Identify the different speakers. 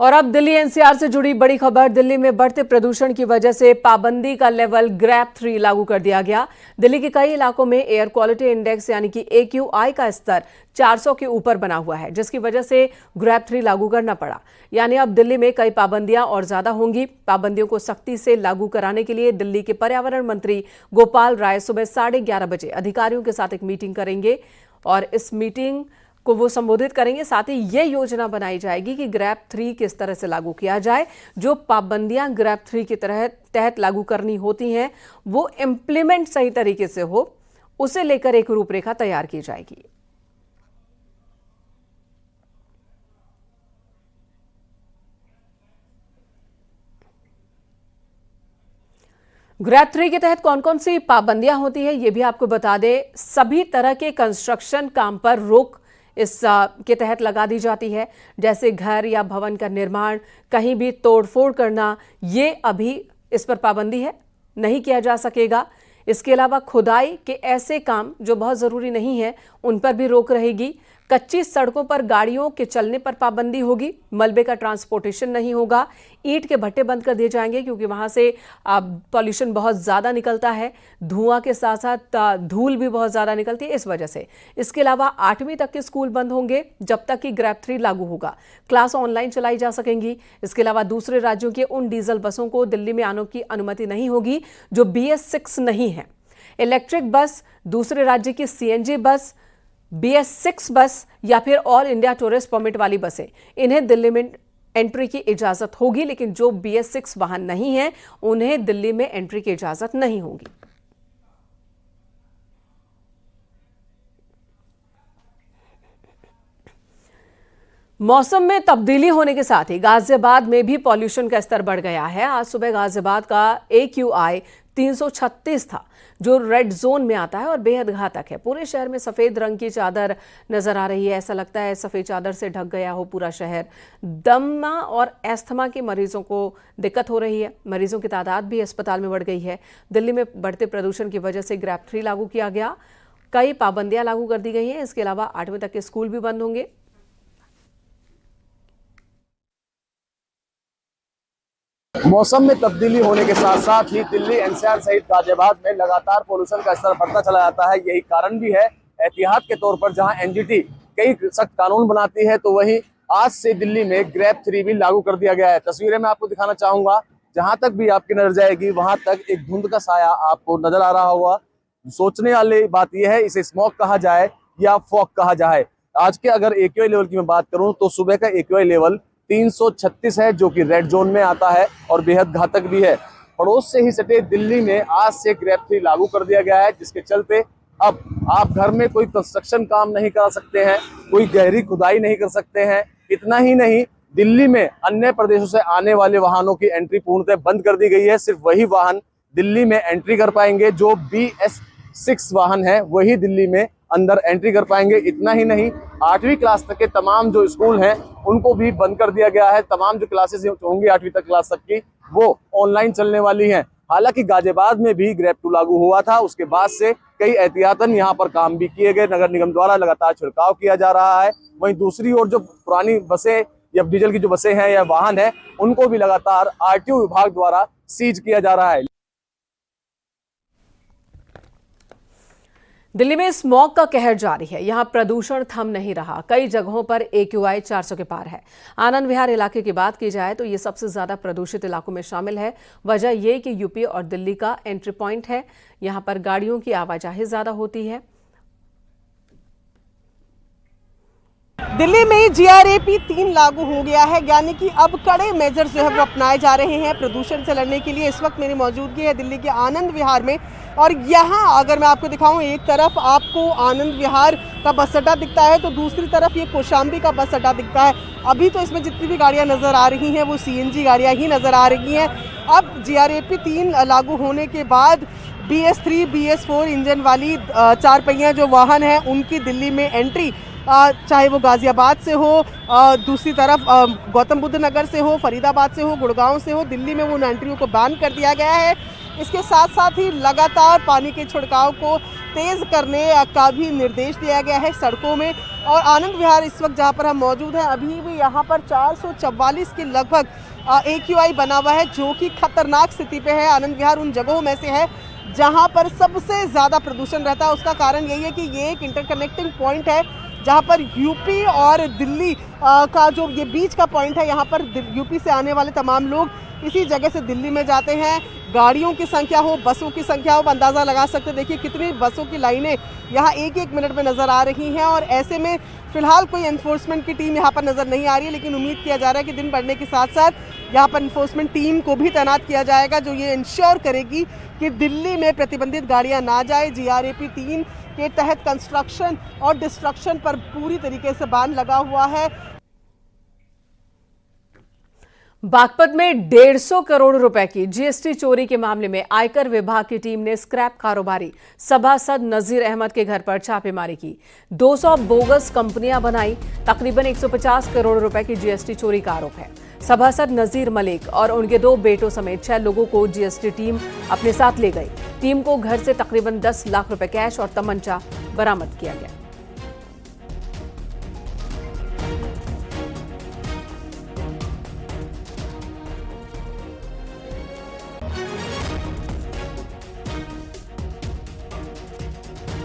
Speaker 1: और अब दिल्ली एनसीआर से जुड़ी बड़ी खबर। दिल्ली में बढ़ते प्रदूषण की वजह से पाबंदी का लेवल ग्रैप 3 लागू कर दिया गया। दिल्ली के कई इलाकों में एयर क्वालिटी इंडेक्स यानी कि AQI का स्तर 400 के ऊपर बना हुआ है, जिसकी वजह से ग्रैप 3 लागू करना पड़ा। यानी अब दिल्ली में कई पाबंदियां और ज्यादा होंगी। पाबंदियों को सख्ती से लागू कराने के लिए दिल्ली के पर्यावरण मंत्री गोपाल राय सुबह 11:30 बजे अधिकारियों के साथ एक मीटिंग करेंगे और इस मीटिंग को वो संबोधित करेंगे। साथ ही ये योजना बनाई जाएगी कि ग्रैप 3 किस तरह से लागू किया जाए। जो पाबंदियां ग्रैप 3 के तहत लागू करनी होती हैं वो इंप्लीमेंट सही तरीके से हो, उसे लेकर एक रूपरेखा तैयार की जाएगी। ग्रैप 3 के तहत कौन कौन सी पाबंदियां होती है ये भी आपको बता दें। सभी तरह के कंस्ट्रक्शन काम पर रोक इस के तहत लगा दी जाती है, जैसे घर या भवन का निर्माण, कहीं भी तोड़फोड़ करना, ये अभी इस पर पाबंदी है, नहीं किया जा सकेगा। इसके अलावा खुदाई के ऐसे काम जो बहुत ज़रूरी नहीं है उन पर भी रोक रहेगी। कच्ची सड़कों पर गाड़ियों के चलने पर पाबंदी होगी। मलबे का ट्रांसपोर्टेशन नहीं होगा। ईंट के भट्टे बंद कर दिए जाएंगे क्योंकि वहां से पॉल्यूशन बहुत ज़्यादा निकलता है। धुआं के साथ साथ धूल भी बहुत ज़्यादा निकलती है इस वजह से। इसके अलावा 8वीं तक के स्कूल बंद होंगे जब तक कि ग्रैप 3 लागू होगा। क्लास ऑनलाइन चलाई जा सकेंगी। इसके अलावा दूसरे राज्यों के उन डीजल बसों को दिल्ली में आने की अनुमति नहीं होगी जो BS6 नहीं है। इलेक्ट्रिक बस, दूसरे राज्य की CNG बस, BS6 बस या फिर ऑल इंडिया टूरिस्ट परमिट वाली बसें, इन्हें दिल्ली में एंट्री की इजाजत होगी, लेकिन जो BS6 वाहन नहीं है उन्हें दिल्ली में एंट्री की इजाजत नहीं होगी। मौसम में तब्दीली होने के साथ ही गाजियाबाद में भी पॉल्यूशन का स्तर बढ़ गया है। आज सुबह गाजियाबाद का AQI 336 था, जो रेड जोन में आता है और बेहद घातक है। पूरे शहर में सफेद रंग की चादर नजर आ रही है। ऐसा लगता है सफेद चादर से ढक गया हो पूरा शहर। दमा और एस्थमा के मरीजों को दिक्कत हो रही है। मरीजों की तादाद भी अस्पताल में बढ़ गई है। दिल्ली में बढ़ते प्रदूषण की वजह से ग्रैप 3 लागू किया गया। कई पाबंदियां लागू कर दी गई हैं। इसके अलावा 8वीं तक के स्कूल भी बंद होंगे।
Speaker 2: मौसम में तब्दीली होने के साथ साथ ही दिल्ली NCR सहित गाजियाबाद में लगातार पोल्यूशन का स्तर बढ़ता चला जाता है। यही कारण भी है। एहतियात के तौर पर जहां NGT कई सख्त कानून बनाती है, तो वहीं आज से दिल्ली में ग्रैप 3 भी लागू कर दिया गया है। तस्वीरें मैं आपको दिखाना चाहूंगा। जहां तक भी आपकी नजर जाएगी वहां तक एक धुंध का साया आपको नजर आ रहा होगा। सोचने वाली बात यह है, इसे स्मॉग कहा जाए या फॉग कहा जाए। आज के अगर AQI लेवल की मैं बात करूं तो सुबह का AQI लेवल 336 है, जो कि रेड जोन में आता है और बेहद घातक भी है। पड़ोस से ही सटे दिल्ली में आज से ग्रैप 3 लागू कर दिया गया है, जिसके चलते अब आप घर में कोई कंस्ट्रक्शन काम नहीं करा सकते हैं, कोई गहरी खुदाई नहीं कर सकते हैं। इतना ही नहीं, दिल्ली में अन्य प्रदेशों से आने वाले वाहनों की एंट्री पूर्णतः बंद कर दी गई है। सिर्फ वही वाहन दिल्ली में एंट्री कर पाएंगे जो BS6 वाहन है, वही दिल्ली में अंदर एंट्री कर पाएंगे। इतना ही नहीं, 8वीं क्लास तक के तमाम जो स्कूल हैं उनको भी बंद कर दिया गया है। तमाम जो क्लासेस होंगी 8वीं तक क्लास तक की, वो ऑनलाइन चलने वाली हैं। हालांकि गाजियाबाद में भी ग्रैप 2 लागू हुआ था, उसके बाद से कई एहतियातन यहाँ पर काम भी किए गए। नगर निगम द्वारा लगातार छिड़काव किया जा रहा है। वहीं दूसरी ओर जो पुरानी बसें या डीजल की जो बसें हैं या वाहन है, उनको भी लगातार RTO विभाग द्वारा सीज किया जा रहा है।
Speaker 1: दिल्ली में स्मॉग का कहर जारी है। यहां प्रदूषण थम नहीं रहा। कई जगहों पर AQI 400 के पार है। आनंद विहार इलाके की बात की जाए तो ये सबसे ज्यादा प्रदूषित इलाकों में शामिल है। वजह ये कि यूपी और दिल्ली का एंट्री पॉइंट है। यहां पर गाड़ियों की आवाजाही ज्यादा होती है।
Speaker 3: दिल्ली में GRAP 3 लागू हो गया है, यानी कि अब कड़े मेजर्स जो है वो अपनाए जा रहे हैं प्रदूषण से लड़ने के लिए। इस वक्त मेरी मौजूदगी है दिल्ली के आनंद विहार में, और यहाँ अगर मैं आपको दिखाऊं, एक तरफ आपको आनंद विहार का बस अड्डा दिखता है तो दूसरी तरफ ये कौशाम्बी का बस अड्डा दिखता है। अभी तो इसमें जितनी भी गाड़ियाँ नज़र आ रही हैं वो CNG गाड़ियाँ ही नज़र आ रही हैं। अब GRAP 3 लागू होने के बाद BS3, BS4 इंजन वाली 4 पहिया जो वाहन है उनकी दिल्ली में एंट्री चाहे वो गाजियाबाद से हो, दूसरी तरफ गौतम बुद्ध नगर से हो, फरीदाबाद से हो, गुड़गांव से हो, दिल्ली में वो उन एंट्रियों को बैन कर दिया गया है। इसके साथ साथ ही लगातार पानी के छिड़काव को तेज़ करने का भी निर्देश दिया गया है सड़कों में। और आनंद विहार इस वक्त जहां पर हम मौजूद हैं, अभी भी यहां पर 444 के लगभग AQI बना हुआ है, जो कि खतरनाक स्थिति पे है। आनंद विहार उन जगहों में से है जहां पर सबसे ज़्यादा प्रदूषण रहता है। उसका कारण यही है कि ये एक इंटरकनेक्टिंग पॉइंट है जहां पर यूपी और दिल्ली का जो ये बीच का पॉइंट है, यहाँ पर यूपी से आने वाले तमाम लोग इसी जगह से दिल्ली में जाते हैं। गाड़ियों की संख्या हो, बसों की संख्या हो, अंदाज़ा लगा सकते हैं। देखिए कितनी बसों की लाइनें यहाँ एक एक मिनट में नज़र आ रही हैं। और ऐसे में फिलहाल कोई एनफोर्समेंट की टीम यहाँ पर नज़र नहीं आ रही है, लेकिन उम्मीद किया जा रहा है कि दिन बढ़ने के साथ साथ यहाँ पर एनफोर्समेंट टीम को भी तैनात किया जाएगा, जो ये इंश्योर करेगी कि दिल्ली में प्रतिबंधित गाड़ियाँ ना जाए। GRAP 3 के तहत कंस्ट्रक्शन और डिस्ट्रक्शन पर पूरी तरीके से बैन लगा हुआ है।
Speaker 1: बागपत में 150 करोड़ रुपए की GST चोरी के मामले में आयकर विभाग की टीम ने स्क्रैप कारोबारी सभासद नजीर अहमद के घर पर छापेमारी की। 200 बोगस कंपनियां बनाई। तकरीबन 150 करोड़ रुपए की GST चोरी का आरोप है। सभासद नजीर मलिक और उनके 2 बेटों समेत 6 लोगों को GST टीम अपने साथ ले गई। टीम को घर से तकरीबन 10 लाख रुपए कैश और तमंचा बरामद किया गया।